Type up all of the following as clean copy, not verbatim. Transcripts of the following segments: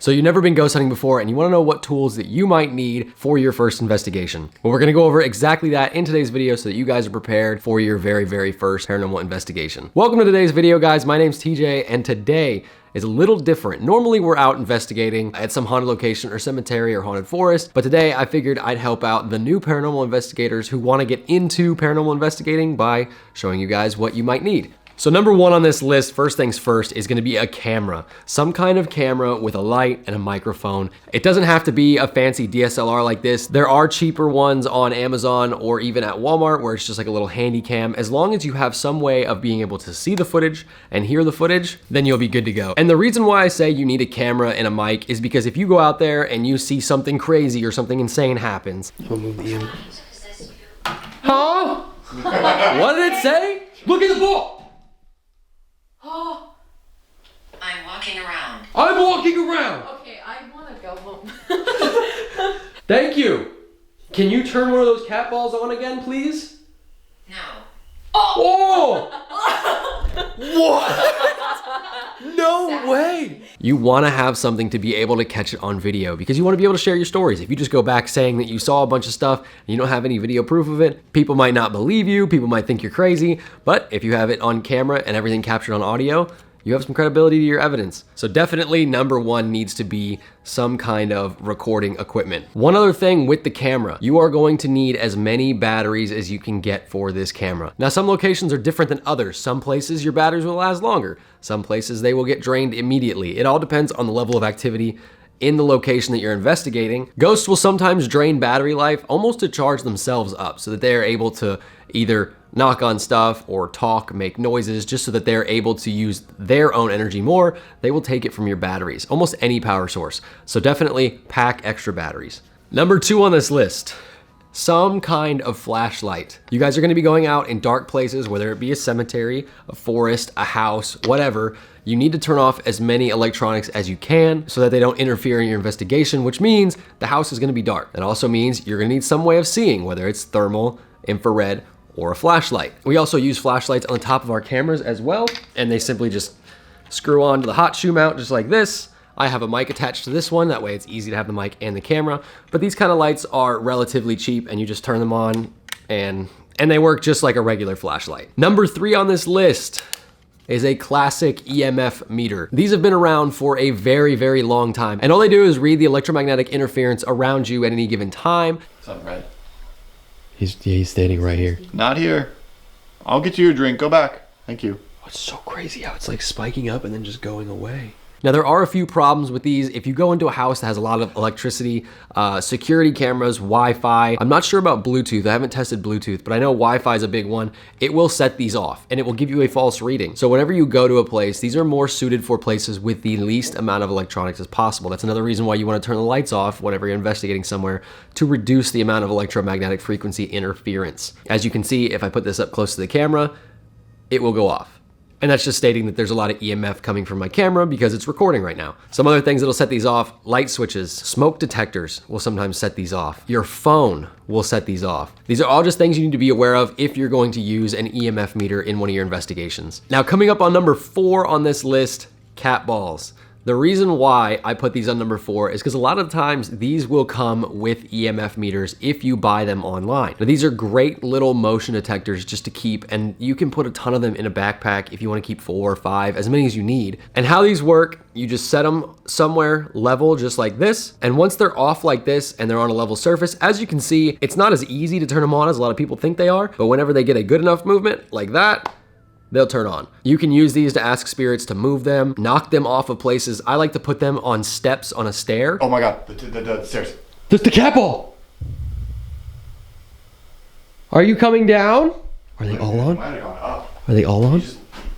So you've never been ghost hunting before and you wanna know what tools that you might need for your first investigation. Well, we're gonna go over exactly that in today's video so that you guys are prepared for your very, very first paranormal investigation. Welcome to today's video, guys. My name's TJ, and today is a little different. Normally we're out investigating at some haunted location or cemetery or haunted forest, but today I figured I'd help out the new paranormal investigators who wanna get into paranormal investigating by showing you guys what you might need. So number one on this list, first things first, is gonna be a camera. Some kind of camera with a light and a microphone. It doesn't have to be a fancy DSLR like this. There are cheaper ones on Amazon or even at Walmart where it's just like a little handy cam. As long as you have some way of being able to see the footage and hear the footage, then you'll be good to go. And the reason why I say you need a camera and a mic is because if you go out there and you see something crazy or something insane happens. I'll move the Huh? What did it say? Look at the ball! Oh. I'm walking around. I'm walking around. Okay, I want to go home. Thank you. Can you turn one of those cat balls on again, please? No. Oh! What? No way. You want to have something to be able to catch it on video because you want to be able to share your stories. If you just go back saying that you saw a bunch of stuff and you don't have any video proof of it, people might not believe you, people might think you're crazy, but if you have it on camera and everything captured on audio, you have some credibility to your evidence. So definitely number one needs to be some kind of recording equipment. One other thing with the camera, you are going to need as many batteries as you can get for this camera. Now some locations are different than others. Some places your batteries will last longer. Some places they will get drained immediately. It all depends on the level of activity in the location that you're investigating. Ghosts will sometimes drain battery life almost to charge themselves up so that they are able to either knock on stuff or talk, make noises, just so that they're able to use their own energy more. They will take it from your batteries, almost any power source. So definitely pack extra batteries. Number two on this list, some kind of flashlight. You guys are gonna be going out in dark places, whether it be a cemetery, a forest, a house, whatever. You need to turn off as many electronics as you can so that they don't interfere in your investigation, which means the house is gonna be dark. It also means you're gonna need some way of seeing, whether it's thermal, infrared, or a flashlight. We also use flashlights on the top of our cameras as well, and they simply just screw on to the hot shoe mount just like this. I have a mic attached to this one, that way it's easy to have the mic and the camera, but these kind of lights are relatively cheap and you just turn them on and they work just like a regular flashlight. Number three on this list is a classic EMF meter. These have been around for a very, very long time, and all they do is read the electromagnetic interference around you at any given time. What's up, Red? He's standing right here. Not here. I'll get you your drink. Go back. Thank you. Oh, it's so crazy how it's like spiking up and then just going away. Now there are a few problems with these. If you go into a house that has a lot of electricity, security cameras, Wi-Fi, I'm not sure about Bluetooth. I haven't tested Bluetooth, but I know Wi-Fi is a big one. It will set these off and it will give you a false reading. So whenever you go to a place, these are more suited for places with the least amount of electronics as possible. That's another reason why you want to turn the lights off whenever you're investigating somewhere to reduce the amount of electromagnetic frequency interference. As you can see, if I put this up close to the camera, it will go off. And that's just stating that there's a lot of EMF coming from my camera because it's recording right now. Some other things that'll set these off, light switches, smoke detectors will sometimes set these off. Your phone will set these off. These are all just things you need to be aware of if you're going to use an EMF meter in one of your investigations. Now coming up on number 4 on this list, cat balls. The reason why I put these on number 4 is because a lot of times these will come with EMF meters if you buy them online. Now these are great little motion detectors just to keep, and you can put a ton of them in a backpack if you want to keep 4 or 5, as many as you need. And how these work, you just set them somewhere level just like this, and once they're off like this and they're on a level surface, as you can see, it's not as easy to turn them on as a lot of people think they are, but whenever they get a good enough movement like that, they'll turn on. You can use these to ask spirits to move them, knock them off of places. I like to put them on steps on a stair. Oh my God, the stairs. There's the cat ball! Are you coming down? Are they all on? Might have gone up. Are they all on?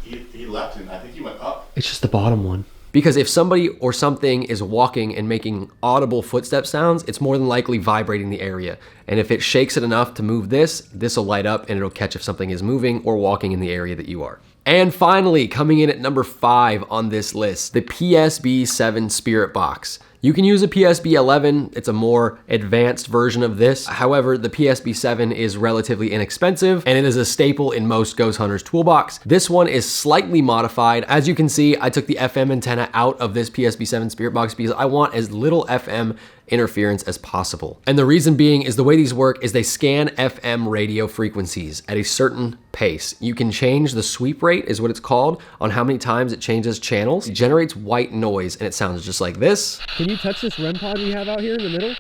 He left and I think he went up. It's just the bottom one. Because if somebody or something is walking and making audible footstep sounds, it's more than likely vibrating the area. And if it shakes it enough to move this will light up and it'll catch if something is moving or walking in the area that you are. And finally, coming in at number 5 on this list, the PSB7 Spirit Box. You can use a PSB 11. It's a more advanced version of this. However, the PSB 7 is relatively inexpensive and it is a staple in most ghost hunters' toolbox. This one is slightly modified. As you can see, I took the FM antenna out of this PSB 7 spirit box because I want as little FM interference as possible. And the reason being is the way these work is they scan FM radio frequencies at a certain pace. You can change the sweep rate, is what it's called, on how many times it changes channels. It generates white noise and it sounds just like this. Can you touch this REM pod we have out here in the middle?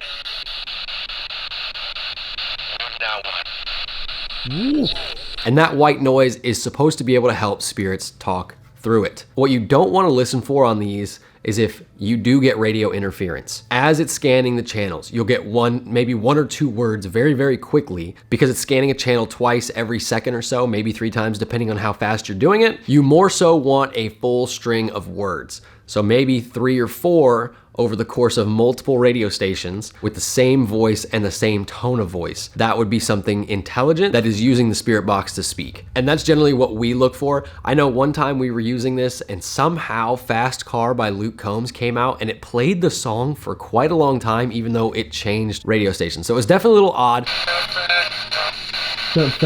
Ooh. And that white noise is supposed to be able to help spirits talk through it. What you don't want to listen for on these is if you do get radio interference. As it's scanning the channels, you'll get maybe one or two words very, very quickly because it's scanning a channel twice every second or so, maybe 3 times depending on how fast you're doing it. You more so want a full string of words. So maybe 3 or 4 over the course of multiple radio stations with the same voice and the same tone of voice. That would be something intelligent that is using the spirit box to speak. And that's generally what we look for. I know one time we were using this and somehow Fast Car by Luke Combs came out and it played the song for quite a long time, even though it changed radio stations. So it was definitely a little odd. Fast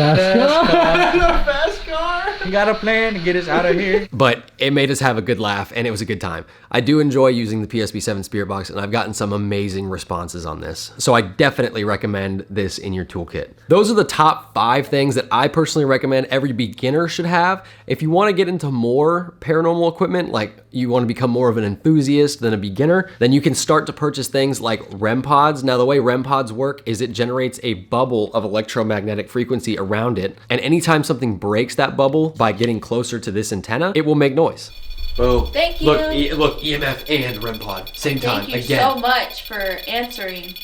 car. You got a plan to get us out of here. But it made us have a good laugh and it was a good time. I do enjoy using the PSB 7 Spirit Box and I've gotten some amazing responses on this. So I definitely recommend this in your toolkit. Those are the top 5 things that I personally recommend every beginner should have. If you want to get into more paranormal equipment, like you want to become more of an enthusiast than a beginner, then you can start to purchase things like REM pods. Now the way REM pods work is it generates a bubble of electromagnetic frequency around it. And anytime something breaks that bubble by getting closer to this antenna, it will make noise. Boom. Thank you. Look, EMF and REM pod, same time, Thank you so much for answering.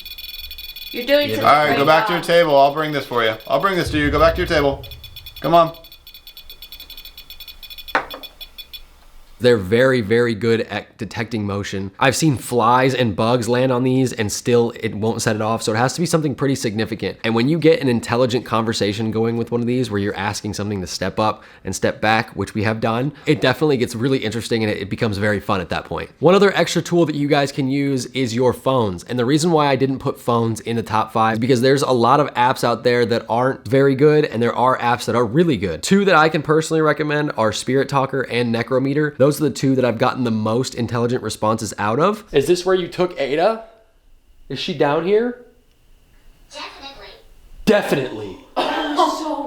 You're doing such a All right, great go back to job. your table. I'll bring this for you. I'll bring this to you. Go back to your table. Come on. They're very, very good at detecting motion. I've seen flies and bugs land on these and still it won't set it off. So it has to be something pretty significant. And when you get an intelligent conversation going with one of these where you're asking something to step up and step back, which we have done, it definitely gets really interesting and it becomes very fun at that point. One other extra tool that you guys can use is your phones. And the reason why I didn't put phones in the top 5 is because there's a lot of apps out there that aren't very good and there are apps that are really good. 2 that I can personally recommend are Spirit Talker and Necrometer. Those are the 2 that I've gotten the most intelligent responses out of. Is this where you took Ada? Is she down here? Definitely.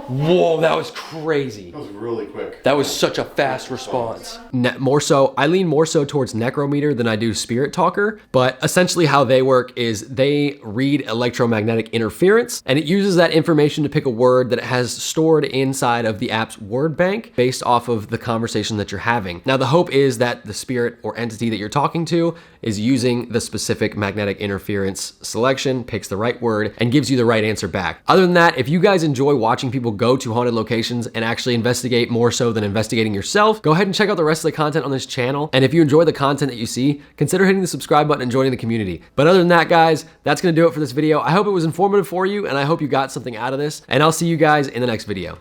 Whoa, that was crazy. That was really quick. That was such a fast response. I lean more so towards Necrometer than I do Spirit Talker, but essentially how they work is they read electromagnetic interference and it uses that information to pick a word that it has stored inside of the app's word bank based off of the conversation that you're having. Now the hope is that the spirit or entity that you're talking to is using the specific magnetic interference selection, picks the right word, and gives you the right answer back. Other than that, if you guys enjoy watching people go to haunted locations and actually investigate more so than investigating yourself, go ahead and check out the rest of the content on this channel. And if you enjoy the content that you see, consider hitting the subscribe button and joining the community. But other than that, guys, that's gonna do it for this video. I hope it was informative for you and I hope you got something out of this. And I'll see you guys in the next video.